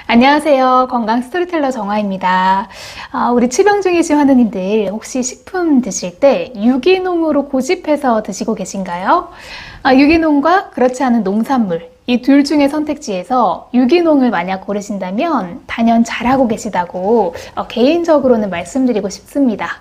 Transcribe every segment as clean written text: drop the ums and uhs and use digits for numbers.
안녕하세요. 건강 스토리텔러 정화입니다. 우리 치병 중이신 환우님들 혹시 식품 드실 때 유기농으로 고집해서 드시고 계신가요? 유기농과 그렇지 않은 농산물 이 둘 중의 선택지에서 유기농을 만약 고르신다면 단연 잘하고 계시다고 개인적으로는 말씀드리고 싶습니다.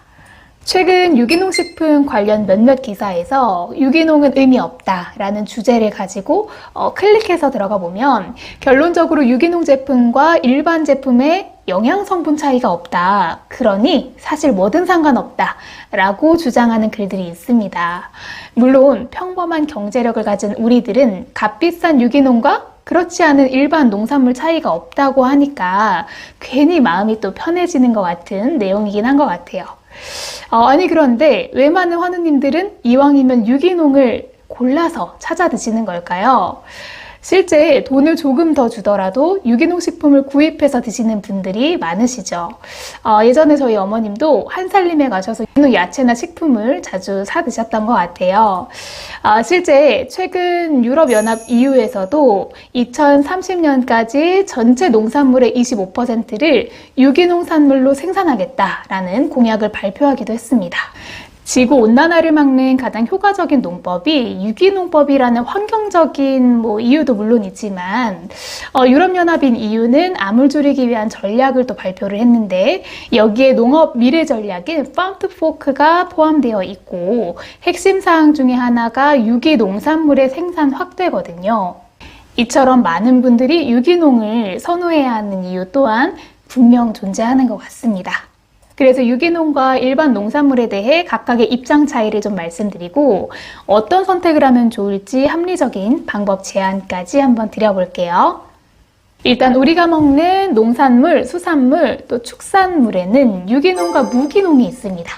최근 유기농 식품 관련 몇몇 기사에서 유기농은 의미 없다라는 주제를 가지고 클릭해서 들어가 보면 결론적으로 유기농 제품과 일반 제품의 영양 성분 차이가 없다. 그러니 사실 뭐든 상관없다 라고 주장하는 글들이 있습니다. 물론 평범한 경제력을 가진 우리들은 값비싼 유기농과 그렇지 않은 일반 농산물 차이가 없다고 하니까 괜히 마음이 또 편해지는 것 같은 내용이긴 한 것 같아요. 아니 그런데 왜 많은 환우님들은 이왕이면 유기농을 골라서 찾아 드시는 걸까요? 실제 돈을 조금 더 주더라도 유기농 식품을 구입해서 드시는 분들이 많으시죠. 예전에 저희 어머님도 한살림에 가셔서 유기농 야채나 식품을 자주 사 드셨던 것 같아요. 실제 최근 유럽연합 EU에서도 2030년까지 전체 농산물의 25%를 유기농 산물로 생산하겠다라는 공약을 발표하기도 했습니다. 지구온난화를 막는 가장 효과적인 농법이 유기농법이라는 환경적인 이유도 물론 있지만 유럽연합인 EU는 암을 줄이기 위한 전략을 또 발표를 했는데 여기에 농업 미래 전략인 Farm to Fork가 포함되어 있고 핵심 사항 중에 하나가 유기농산물의 생산 확대거든요. 이처럼 많은 분들이 유기농을 선호해야 하는 이유 또한 분명 존재하는 것 같습니다. 그래서 유기농과 일반 농산물에 대해 각각의 입장 차이를 좀 말씀드리고 어떤 선택을 하면 좋을지 합리적인 방법 제안까지 한번 드려볼게요. 일단 우리가 먹는 농산물, 수산물, 또 축산물에는 유기농과 무기농이 있습니다.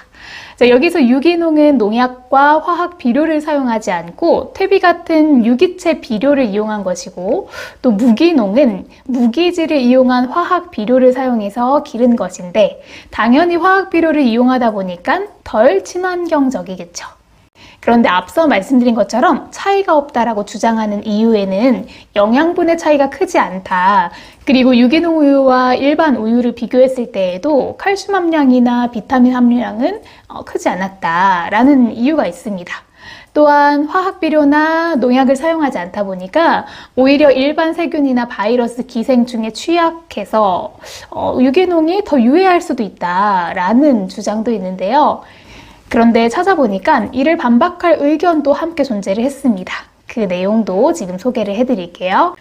자, 여기서 유기농은 농약과 화학 비료를 사용하지 않고 퇴비 같은 유기체 비료를 이용한 것이고 또 무기농은 무기질을 이용한 화학 비료를 사용해서 기른 것인데 당연히 화학 비료를 이용하다 보니까 덜 친환경적이겠죠. 그런데 앞서 말씀드린 것처럼 차이가 없다라고 주장하는 이유에는 영양분의 차이가 크지 않다. 그리고 유기농 우유와 일반 우유를 비교했을 때에도 칼슘 함량이나 비타민 함량은 크지 않았다라는 이유가 있습니다. 또한 화학 비료나 농약을 사용하지 않다 보니까 오히려 일반 세균이나 바이러스 기생충에 취약해서 유기농이 더 유해할 수도 있다라는 주장도 있는데요. 그런데 찾아보니까 이를 반박할 의견도 함께 존재를 했습니다. 그 내용도 지금 소개를 해드릴게요.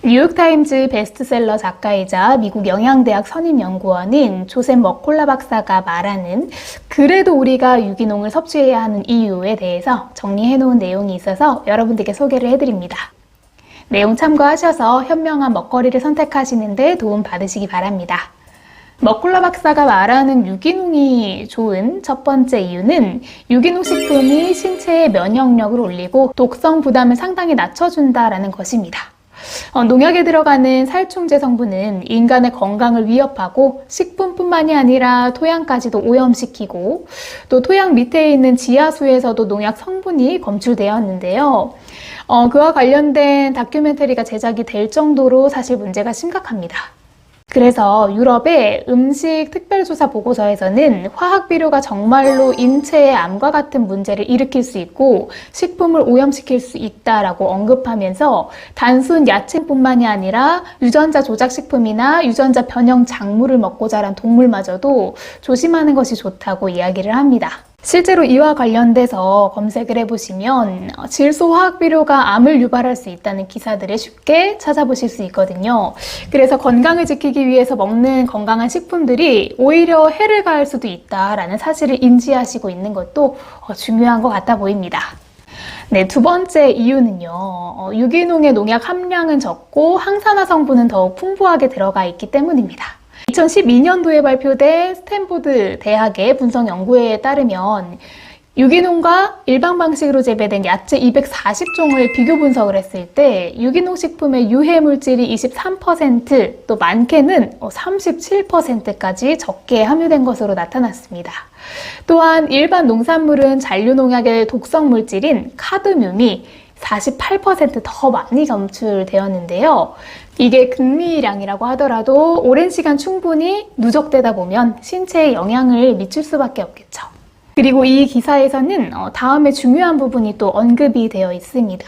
뉴욕타임즈 베스트셀러 작가이자 미국 영양대학 선임연구원인 조셉 머콜라 박사가 말하는 그래도 우리가 유기농을 섭취해야 하는 이유에 대해서 정리해놓은 내용이 있어서 여러분들께 소개를 해드립니다. 내용 참고하셔서 현명한 먹거리를 선택하시는 데 도움 받으시기 바랍니다. 머콜라 박사가 말하는 유기농이 좋은 첫 번째 이유는 유기농 식품이 신체의 면역력을 올리고 독성 부담을 상당히 낮춰준다라는 것입니다. 농약에 들어가는 살충제 성분은 인간의 건강을 위협하고 식품뿐만이 아니라 토양까지도 오염시키고 또 토양 밑에 있는 지하수에서도 농약 성분이 검출되었는데요. 그와 관련된 다큐멘터리가 제작이 될 정도로 사실 문제가 심각합니다. 그래서 유럽의 음식 특별조사 보고서에서는 화학 비료가 정말로 인체의 암과 같은 문제를 일으킬 수 있고 식품을 오염시킬 수 있다라고 언급하면서 단순 야채뿐만이 아니라 유전자 조작식품이나 유전자 변형 작물을 먹고 자란 동물마저도 조심하는 것이 좋다고 이야기를 합니다. 실제로 이와 관련돼서 검색을 해보시면 질소 화학 비료가 암을 유발할 수 있다는 기사들을 쉽게 찾아보실 수 있거든요. 그래서 건강을 지키기 위해서 먹는 건강한 식품들이 오히려 해를 가할 수도 있다라는 사실을 인지하시고 있는 것도 중요한 것 같아 보입니다. 네, 두 번째 이유는요. 유기농의 농약 함량은 적고 항산화 성분은 더욱 풍부하게 들어가 있기 때문입니다. 2012년도에 발표된 스탠포드 대학의 분석 연구에 따르면 유기농과 일반 방식으로 재배된 야채 240종을 비교 분석을 했을 때 유기농 식품의 유해 물질이 23%, 또 많게는 37%까지 적게 함유된 것으로 나타났습니다. 또한 일반 농산물은 잔류농약의 독성 물질인 카드뮴이 48%더 많이 검출되었는데요. 이게 근미량이라고 하더라도 오랜 시간 충분히 누적되다 보면 신체에 영향을 미칠 수밖에 없겠죠. 그리고 이 기사에서는 다음에 중요한 부분이 또 언급이 되어 있습니다.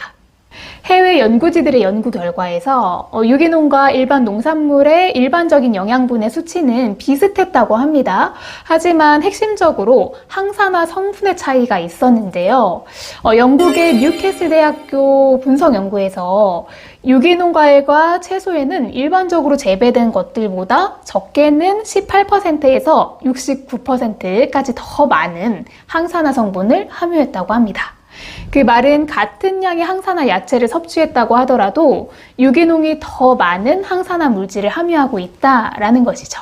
해외 연구지들의 연구 결과에서 유기농과 일반 농산물의 일반적인 영양분의 수치는 비슷했다고 합니다. 하지만 핵심적으로 항산화 성분의 차이가 있었는데요. 영국의 뉴캐슬 대학교 분석 연구에서 유기농 과일과 채소에는 일반적으로 재배된 것들보다 적게는 18%에서 69%까지 더 많은 항산화 성분을 함유했다고 합니다. 그 말은 같은 양의 항산화 야채를 섭취했다고 하더라도 유기농이 더 많은 항산화 물질을 함유하고 있다라는 것이죠.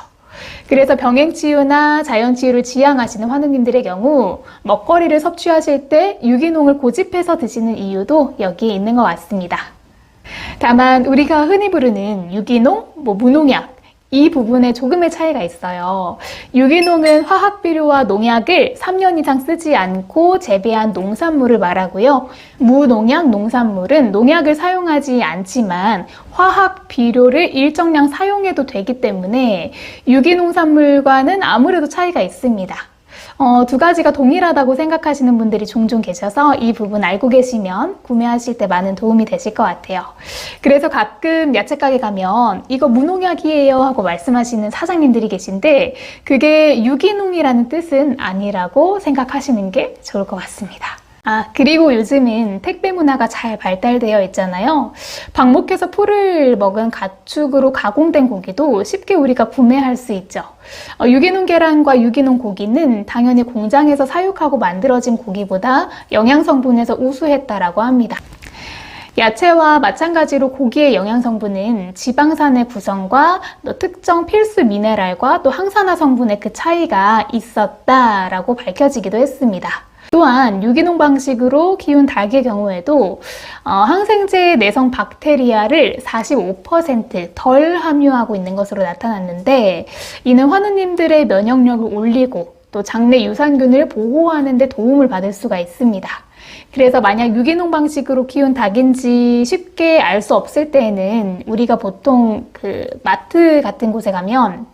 그래서 병행치유나 자연치유를 지향하시는 환우님들의 경우 먹거리를 섭취하실 때 유기농을 고집해서 드시는 이유도 여기에 있는 것 같습니다. 다만 우리가 흔히 부르는 유기농, 무농약, 이 부분에 조금의 차이가 있어요. 유기농은 화학비료와 농약을 3년 이상 쓰지 않고 재배한 농산물을 말하고요. 무농약 농산물은 농약을 사용하지 않지만 화학비료를 일정량 사용해도 되기 때문에 유기농산물과는 아무래도 차이가 있습니다. 두 가지가 동일하다고 생각하시는 분들이 종종 계셔서 이 부분 알고 계시면 구매하실 때 많은 도움이 되실 것 같아요. 그래서 가끔 야채 가게 가면 이거 무농약이에요 하고 말씀하시는 사장님들이 계신데 그게 유기농이라는 뜻은 아니라고 생각하시는 게 좋을 것 같습니다. 그리고 요즘은 택배 문화가 잘 발달되어 있잖아요. 방목해서 풀을 먹은 가축으로 가공된 고기도 쉽게 우리가 구매할 수 있죠. 유기농 계란과 유기농 고기는 당연히 공장에서 사육하고 만들어진 고기보다 영양 성분에서 우수했다라고 합니다. 야채와 마찬가지로 고기의 영양 성분은 지방산의 구성과 또 특정 필수 미네랄과 또 항산화 성분의 그 차이가 있었다라고 밝혀지기도 했습니다. 또한 유기농 방식으로 키운 닭의 경우에도 항생제 내성 박테리아를 45%덜 함유하고 있는 것으로 나타났는데 이는 환우님들의 면역력을 올리고 또 장내 유산균을 보호하는 데 도움을 받을 수가 있습니다. 그래서 만약 유기농 방식으로 키운 닭인지 쉽게 알 수 없을 때에는 우리가 보통 그 마트 같은 곳에 가면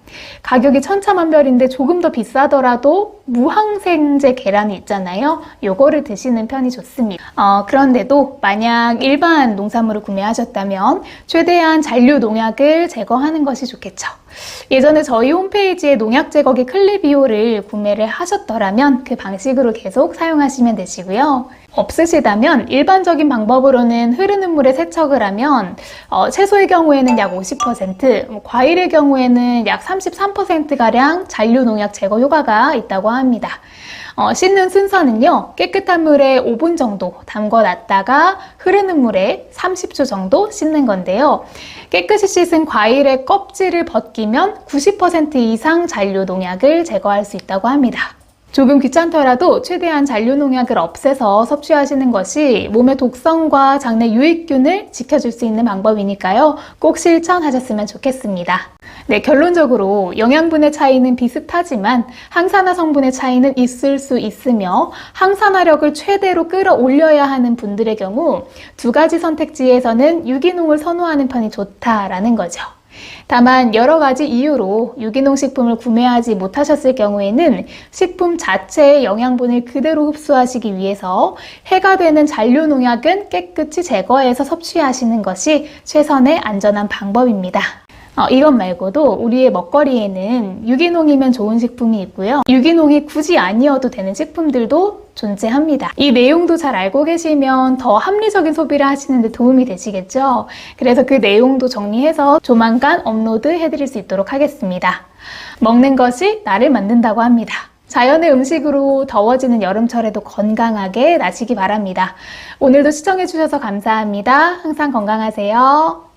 가격이 천차만별인데 조금 더 비싸더라도 무항생제 계란이 있잖아요. 요거를 드시는 편이 좋습니다. 그런데도 만약 일반 농산물을 구매하셨다면 최대한 잔류 농약을 제거하는 것이 좋겠죠. 예전에 저희 홈페이지에 농약 제거기 클리비오를 구매를 하셨더라면 그 방식으로 계속 사용하시면 되시고요. 없으시다면 일반적인 방법으로는 흐르는 물에 세척을 하면 채소의 경우에는 약 50%, 과일의 경우에는 약 33%가량 잔류 농약 제거 효과가 있다고 합니다. 씻는 순서는요, 깨끗한 물에 5분 정도 담궈 놨다가 흐르는 물에 30초 정도 씻는 건데요. 깨끗이 씻은 과일의 껍질을 벗기면 90% 이상 잔류 농약을 제거할 수 있다고 합니다. 조금 귀찮더라도 최대한 잔류 농약을 없애서 섭취하시는 것이 몸의 독성과 장내 유익균을 지켜줄 수 있는 방법이니까요. 꼭 실천하셨으면 좋겠습니다. 네, 결론적으로 영양분의 차이는 비슷하지만 항산화 성분의 차이는 있을 수 있으며 항산화력을 최대로 끌어올려야 하는 분들의 경우 두 가지 선택지에서는 유기농을 선호하는 편이 좋다라는 거죠. 다만 여러 가지 이유로 유기농 식품을 구매하지 못하셨을 경우에는 식품 자체의 영양분을 그대로 흡수하시기 위해서 해가 되는 잔류 농약은 깨끗이 제거해서 섭취하시는 것이 최선의 안전한 방법입니다. 이것 말고도 우리의 먹거리에는 유기농이면 좋은 식품이 있고요. 유기농이 굳이 아니어도 되는 식품들도 존재합니다. 이 내용도 잘 알고 계시면 더 합리적인 소비를 하시는 데 도움이 되시겠죠? 그래서 그 내용도 정리해서 조만간 업로드 해드릴 수 있도록 하겠습니다. 먹는 것이 나를 만든다고 합니다. 자연의 음식으로 더워지는 여름철에도 건강하게 나시기 바랍니다. 오늘도 시청해주셔서 감사합니다. 항상 건강하세요.